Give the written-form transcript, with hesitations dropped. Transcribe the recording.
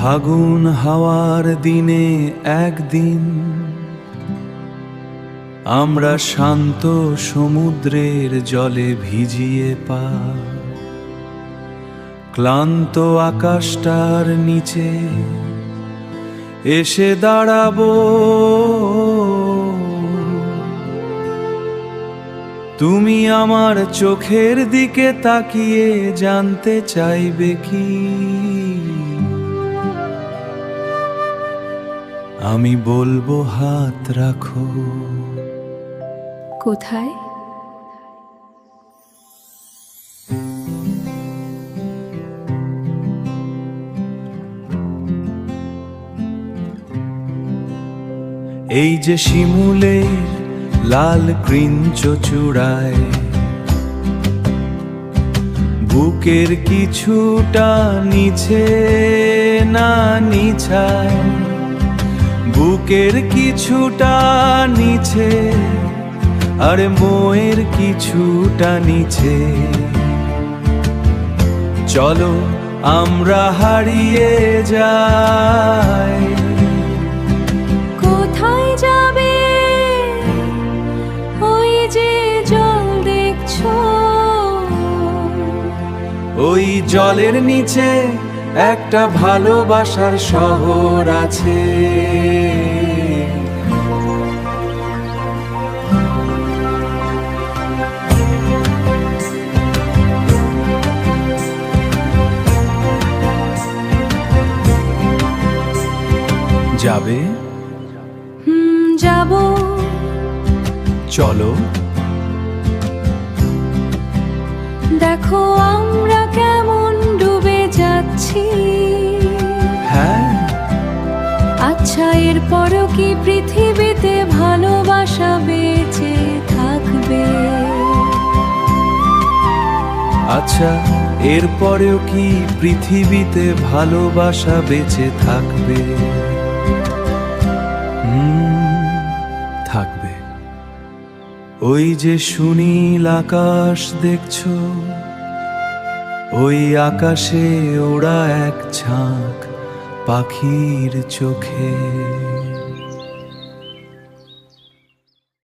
ফাগুন হাওয়ার দিনে একদিন আমরা শান্ত সমুদ্রের জলে ভিজিয়ে পা, ক্লান্ত আকাশটার নিচে এসে দাঁড়াবো। তুমি আমার চোখের দিকে তাকিয়ে জানতে চাইবে কি আমি বলবো হাত রাখো কোথায়? এই যে শিমুলের লাল কৃঞ্চ চূড়ায়, বুকের কিছুটা নিচে না নিছায়, বুকের কিছুটা নিচে আর মোয়ের কিছুটা নিচে, চলো আমরা হারিয়ে যাই। কোথায় যাবে ওই যে জল দেখছো? ওই জলের নিচে একটা ভালোবাসার শহর আছে। যাবে? যাব। চলো। দেখো আমরা কেমন ডুবে যাচ্ছি। হ্যাঁ। আচ্ছা, এরপরও কি পৃথিবীতে ভালোবাসা বেঁচে থাকবে? আচ্ছা, এরপরেও কি পৃথিবীতে ভালোবাসা বেঁচে থাকবে? থাকবে। ওই যে সুনীল আকাশ দেখছো, ওই আকাশে ওরা এক ঝাঁক পাখির চোখে।